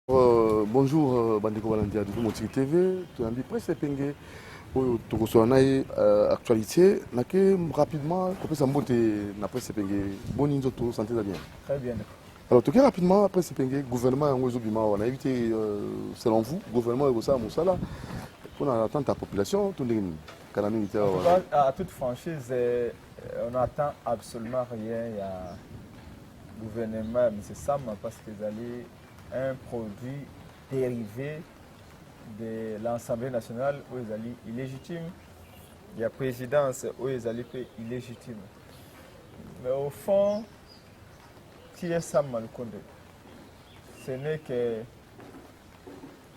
Bonjour, Bandeko Balandia de Motiri TV. Tu as dit presque pengé pour actualité. Naké rapidement, comme ça monte na presse pengé. Bon inzo to santé bien. Très bien. Alors, tout cas rapidement, après ce pengé, gouvernement en Ouezobima, on a évité, selon vous, gouvernement et ça, Moussala, pour attendre ta population, tout le monde. En tout cas, à toute franchise, on n'attend absolument rien. Il y a gouvernement, M. Sam, parce qu'ils allaient un produit dérivé de l'Assemblée nationale où ils allaient illégitime. Il y a présidence où ils allaient illégitime. Mais au fond, qui est Sam Malukonde? Ce n'est que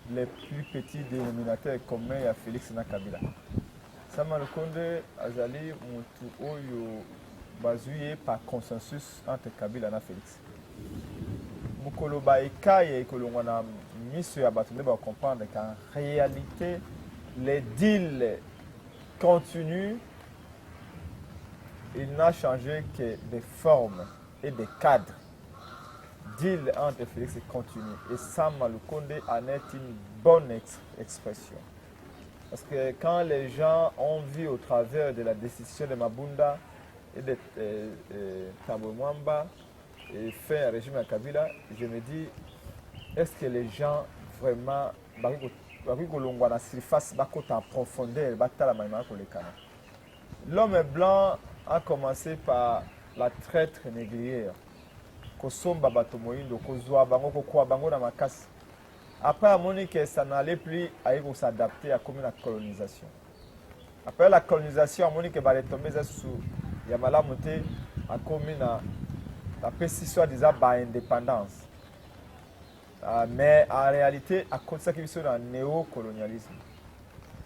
les plus petits dénominateurs communs à Félix Nakabila. Sam Malukonde azali mutu oyo bazuye par consensus entre Kabila et Félix. Mukolo ba ekaye kolongwa na miso ya bato nde ba comprendre qu'en réalité les deals continuent. Il n'a changé que des formes et des cadres. Deal entre Félix continue et Sam Malukonde en est une bonne expression. Parce que quand les gens ont vu au travers de la décision de Mabunda et de Thabo Mwamba et fait un régime à Kabila, je me dis, est-ce que les gens vraiment, en profondeur, l'homme blanc a commencé par la traite négrière. Kosomba bato moindo, kozwa bango, kokoa bango na makasi. Après, à Monique, ça n'allait plus à s'adapter à la colonisation. Après la colonisation, à Monique, va retomber sous Yamala Moté, à la précision disant indépendance. Mais en réalité, à cause de ça qui est dans le néocolonialisme.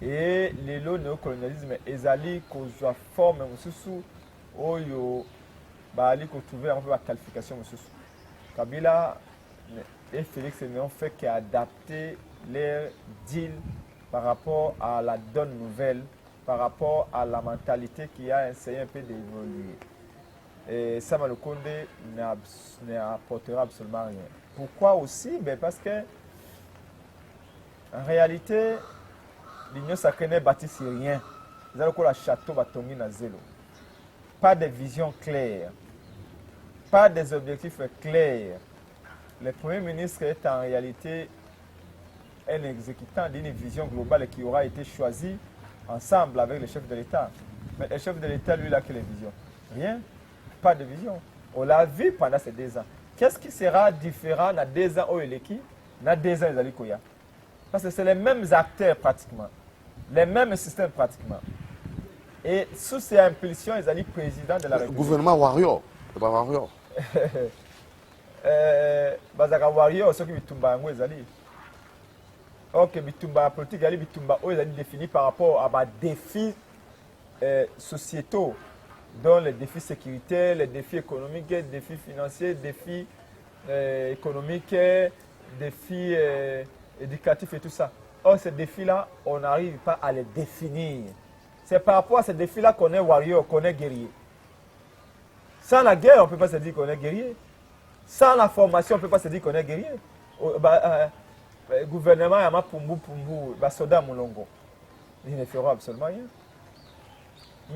Et le néocolonialisme, ils allaient qu'on forme sous Oyo, ils trouver un peu la qualification. Kabila et Félix n'ont fait qu'adapter leur deal par rapport à la donne nouvelle, par rapport à la mentalité qui a essayé un peu d'évoluer. Et Sam Malukonde n'apportera absolument rien. Pourquoi aussi? Parce que, en réalité, l'Union sacrée n'est bâtie sur rien. Ils ont le château batongi na zéro. Pas de vision claire, pas des objectifs clairs. Le Premier ministre est en réalité un exécutant d'une vision globale qui aura été choisie ensemble avec le chef de l'État. Mais le chef de l'État, lui, il a quelle vision? Rien, pas de vision. On l'a vu pendant ces 2 ans. Qu'est-ce qui sera différent dans 2 ans où il est qui? Dans 2 ans, ils allaient Koya. Parce que c'est les mêmes acteurs pratiquement, les mêmes systèmes pratiquement. Et sous ces impulsions, ils allaient président de la République. Gouvernement warrior, pas warrior. Bazaka warrior ceux qui bitumba ngo ezali. OK, bitumba politique ali bitumba o ezali défini par rapport à des défis sociétaux, dont les défis sécuritaires, les défis économiques, les défis financiers, les défis économiques, les défis éducatifs et tout ça. Or, ces défis-là, on n'arrive pas à les définir. C'est par rapport à ces défis-là qu'on est warrior, qu'on est guerrier. Sans la guerre, on ne peut pas se dire qu'on est guerrier. Sans la formation, on ne peut pas se dire qu'on est guerrier. Le gouvernement, il y a Pumbu, Soda Moulongo. Ils ne feront absolument rien.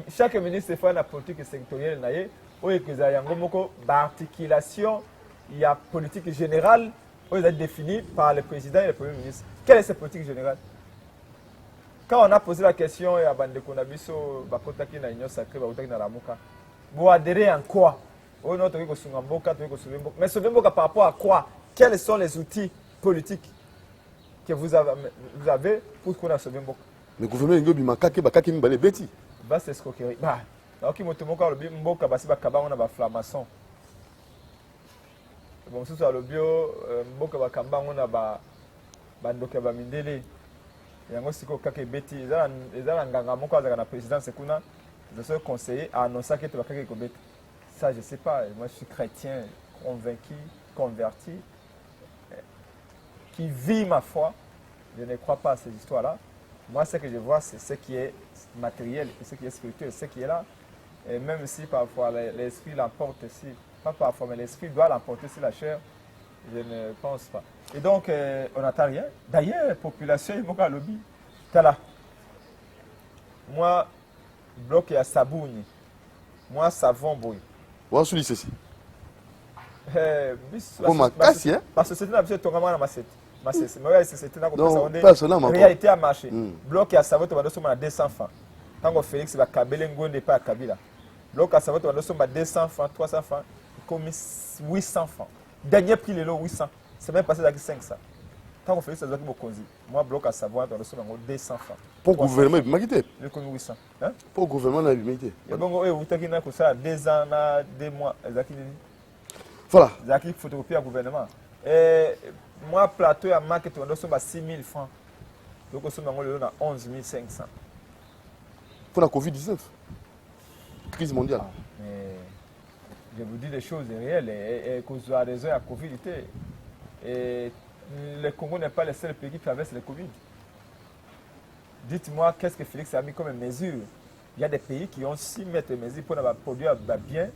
Chaque ministre fait la politique sectorielle, où il y a une articulation, il y a une politique générale, où elle est définie par le président et le premier ministre. Quelle est cette politique générale? Quand on a posé la question à Bandeko Nabiso, Bakotaki na Union Sacrée, Bakotaki na Ramuka, vous adhérez en quoi? Mais Souvemboka par rapport à quoi? Quels sont les outils politiques que vous avez pour qu'on a Souvemboka? Le gouvernement est Bimakaki, Bakaki Mbale Beti. Bah, c'est escroquerie. Bah, ok, Motomoka, le Mboka, Basi Bakaba, on a ba flamason. Bon, ce soit le bio, Mboka Bakamba, on a ba Bandoka Bamindele. Yango siko kake beti, ezala nganga moko azaka na présidence kuna, je suis conseiller à annoncer que tu vas kake ko beti. Ça, je ne sais pas. Moi, je suis chrétien, convaincu, converti, qui vit ma foi. Je ne crois pas à ces histoires-là. Moi, ce que je vois, c'est ce qui est matériel, ce qui est spirituel, ce qui est là. Et même si parfois l'esprit l'emporte, pas parfois, mais l'esprit doit l'emporter sur la chair, Je ne pense pas. Et donc, on n'attend rien. D'ailleurs, population, il m'a lobby. Tala. Moi, bloc à Sabouni. Moi, savon, boy. Voilà, celui ceci. Oh, ma casse, hein? Parce que c'est une absolue tonga ma macette. Ma c'est mais c'est une Non, personnellement. réalité à marché. Bloc à savon, tu vas donner 200 francs. Tant que Félix va Kabila Ngonde pas à Kabila. Bloc à savon, tu vas donner 200 francs, 300 francs, comme 800 francs. Dernier prix, le lot 800. C'est même passé avec 500. Tant que Félix a donné mon moi, bloc à savon, tu vas donner 200 francs. Pour le gouvernement, il m'a quitté. Le comme 800. Pour le gouvernement, il m'a quitté. Il y a bon, vous avez dit que ça 2 ans, 2 mois. Voilà. Zaki photocopie à gouvernement. Et moi, plateau à marque, tu as 6 000 francs. Donc, on a 11 500. Pour la Covid-19. Crise mondiale. Ah, mais je vous dis des choses réelles. Et cause de la raison à Covid. Et le Congo n'est pas le seul pays qui traverse le Covid. Dites-moi, qu'est-ce que Félix a mis comme mesure? Il y a des pays qui ont 6 mètres de mesures pour produire bien.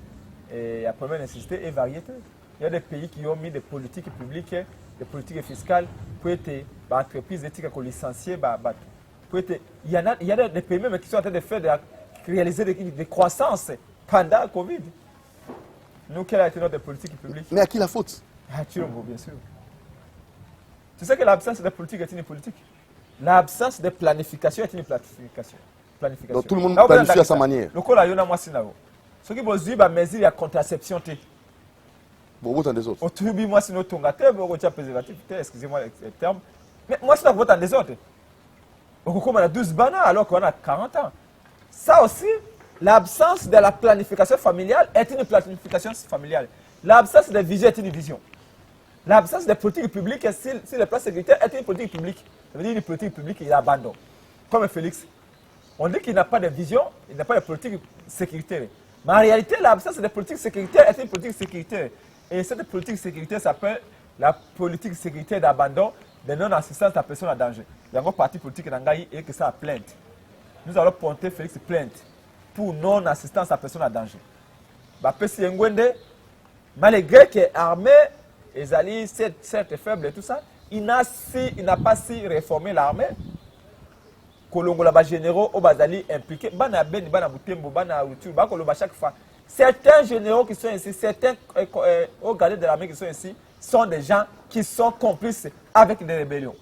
Et la première nécessité est variété. Il y a des pays qui ont mis des politiques publiques, des politiques fiscales pour être entreprises éthiques licenciées. Il y a des pays même qui sont en train de réaliser des croissances pendant la Covid. Nous, quelle a été notre politique publique? Mais à qui la faute? À Chilombo, bien sûr. Tu sais que l'absence de politique est une politique. L'absence de planification est une planification. Donc tout le monde planifie à sa manière. Le col a eu moi ce qui veut dire mesure de contraception. Bon, autant des autres. Au tribu, moi, c'est notre tongateur, préservatif, excusez-moi le terme. Mais moi, c'est vote en des autres. On a 12 bananes alors qu'on a 40 ans. Ça aussi, l'absence de la planification familiale est une planification familiale. L'absence de vision est une vision. L'absence de politique publique, si le plan sécuritaire est une politique publique, ça veut dire une politique publique qui abandonne. Comme Félix. On dit qu'il n'a pas de vision, il n'a pas de politique sécuritaire. Mais en réalité, l'absence de politique sécuritaire est une politique sécuritaire. Et cette politique sécuritaire s'appelle la politique sécuritaire d'abandon de non-assistance à personne en danger. Il y a un parti politique et que ça a plainte. Nous allons porter Félix plainte pour non-assistance à personne en danger. Pessi Ngwende, malgré qu'il est armé, les alliés, certes faibles et tout ça, il n'a pas si réformé l'armée. Kolongola ba généraux au bazali impliqués bana ben bana butembo bana utu ba koloba chaque fois certains généraux qui sont ici certains hauts gradés de l'armée qui sont ici sont des gens qui sont complices avec des rébellions.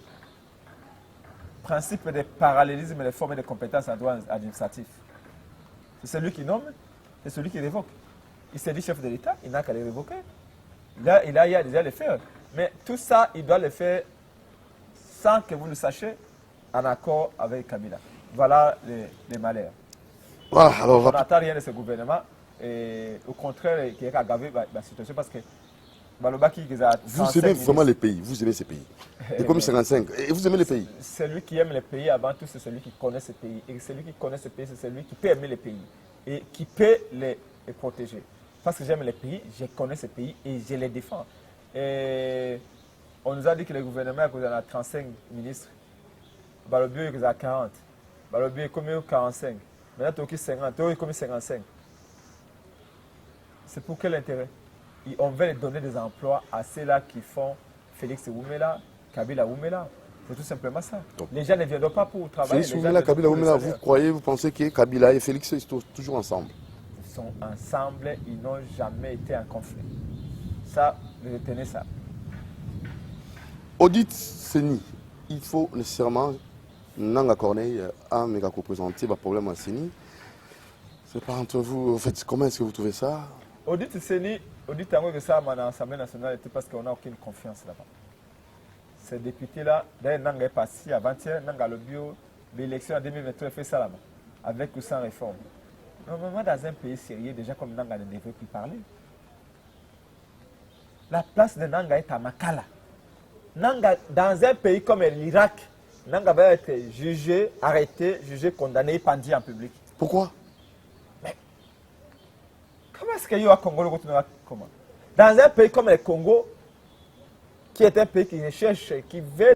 Principe de parallélisme des formes de compétences en droit administratif. C'est celui qui nomme, c'est celui qui révoque. Il s'est dit chef de l'État, il n'a qu'à les révoquer. Là, il a déjà le faire. Mais tout ça, il doit le faire sans que vous le sachiez, en accord avec Kabila. Voilà les malheurs. Voilà, alors, on n'attend rien de ce gouvernement. Et au contraire, il y a aggravé la situation parce que vous aimez vraiment les pays, vous aimez ces pays. Et comme 55, et vous aimez les pays. Celui qui aime les pays avant tout, c'est celui qui connaît ces pays. Et celui qui connaît ces pays, c'est celui qui peut aimer les pays et qui peut les protéger. Parce que j'aime les pays, je connais ces pays et je les défends. Et on nous a dit que le gouvernement a 35 ministres. Le bio est à 40. Le bio est comme 45. Maintenant, tu as 50. Tu as comme 55. C'est pour quel intérêt? On veut donner des emplois à ceux-là qui font Félix Oumela, Kabila Oumela. C'est tout simplement ça. Donc, les gens ne viendront pas pour travailler. Félix Oumela, Kabila Oumela, vous croyez, vous pensez que Kabila et Félix sont toujours ensemble? Ils sont ensemble, ils n'ont jamais été en conflit. Ça, retenez ça. Audit Seni, il faut nécessairement Nanga Corneille a méga représenté le problème à Seni. C'est pas entre vous, en fait, comment est-ce que vous trouvez ça? Audit Seni, audit Tango que ça à l'Assemblée nationale, c'est parce qu'on n'a aucune confiance là-bas. Ces députés-là, d'ailleurs, Nanga est passé avant-hier, Nanga le bio, l'élection en 2023 fait ça là-bas, avec ou sans réforme. Normalement, dans un pays sérieux, déjà comme Nanga ne devrait plus parler. La place de Nanga est à Makala. Nanga, dans un pays comme l'Irak, Nanga va être jugé, arrêté, jugé, condamné et pendu en public. Pourquoi? Mais comment est-ce qu'il y a au Congo le comment? Dans un pays comme le Congo, qui est un pays qui recherche, qui veut